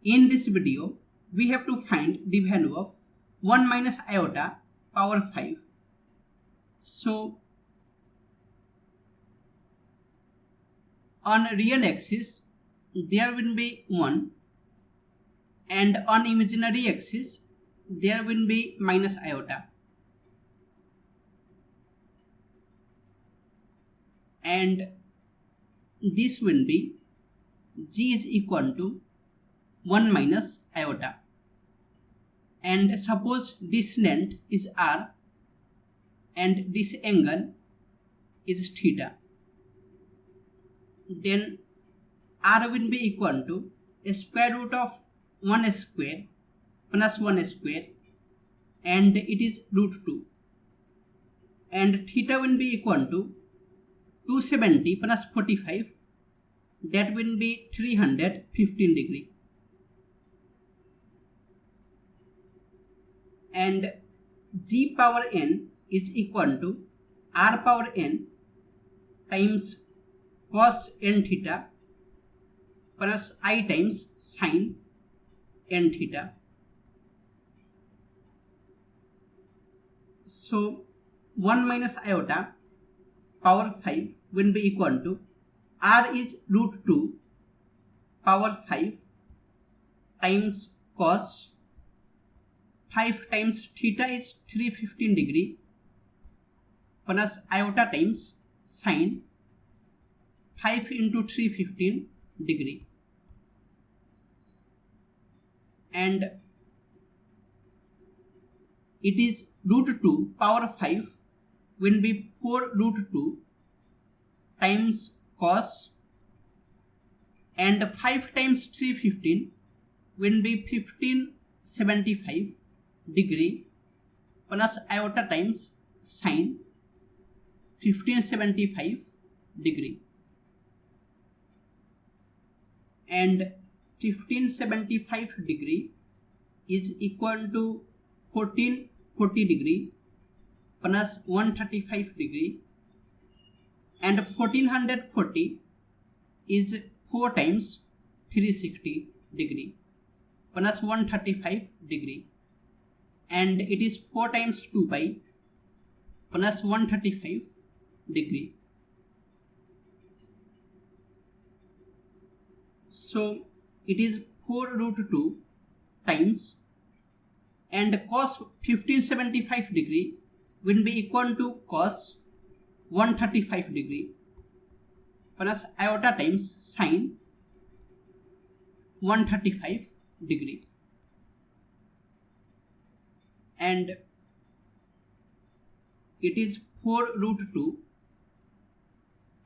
In this video, we have to find the value of 1 minus iota power 5. So, on real axis, there will be 1, and on imaginary axis, there will be minus iota. And this will be g is equal to 1 minus iota. And suppose this length is r and this angle is theta. Then r will be equal to square root of 1 square plus 1 square, and it is root 2. And theta will be equal to 270 plus 45, that will be 315 degree. And g power n is equal to r power n times cos n theta plus I times sin n theta. So 1 minus iota power 5 will be equal to r is root 2 power 5 times cos 5 times theta is 315 degree plus iota times sin 5 into 315 degree. And it is root 2 power 5 will be 4 root 2 times cos, and 5 times 315 will be 1575 degree plus iota times sin 1575 degree. And 1575 degree is equal to 1440 degree plus 135 degree, and 1440 is 4 times 360 degree plus 135 degree, and it is 4 times 2 pi plus 135 degree. So it is 4 root 2 times, and cos 1575 degree will be equal to cos 135 degree plus iota times sin 135 degree. And it is 4 root 2,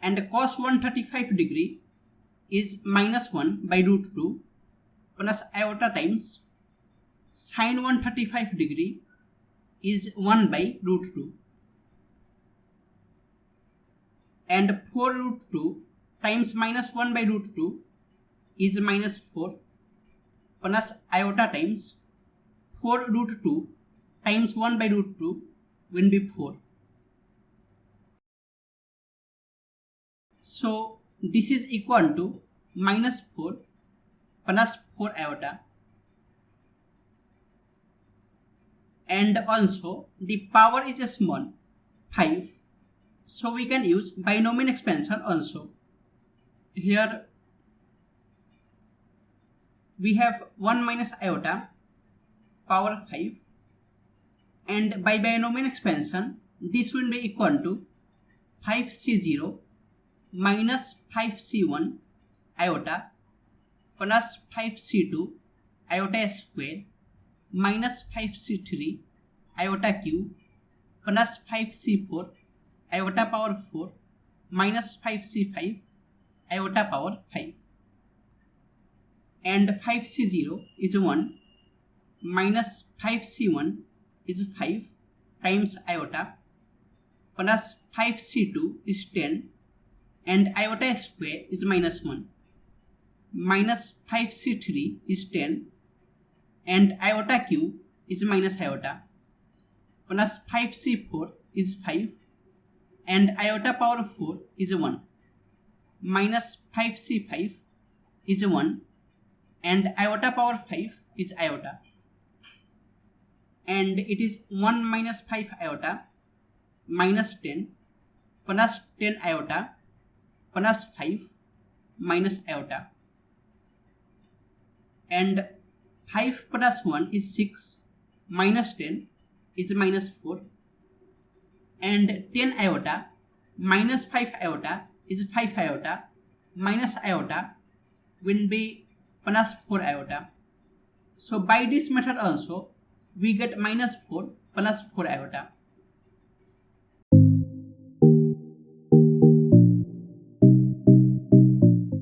and cos 135 degree is minus 1 by root 2 plus iota times sin 135 degree is 1 by root 2, and 4 root 2 times minus 1 by root 2 is minus 4 plus iota times 4 root 2 times 1 by root 2 will be 4. So this is equal to minus 4 plus 4 iota. And also the power is a small 5, so we can use binomial expansion also. Here we have 1 minus iota power 5, and by binomial expansion this will be equal to 5c0 minus 5c1 iota plus 5c2 iota square minus 5c3 iota cube plus 5c4 iota power 4 minus 5c5 iota power 5. And 5c0 is 1 minus 5c1 is 5 times iota plus 5c2 is 10, and iota square is minus 1 minus 5c3 is 10, and iota cube is minus iota plus 5c4 is 5, and iota power 4 is 1 minus 5c5 is 1, and iota power 5 is iota, and it is 1 minus 5 iota minus 10 plus 10 iota plus 5 minus iota, and 5 plus 1 is 6 minus 10 is minus 4, and 10 iota minus 5 iota is 5 iota minus iota will be plus 4 iota. So by this method also we get minus 4 plus 4 iota.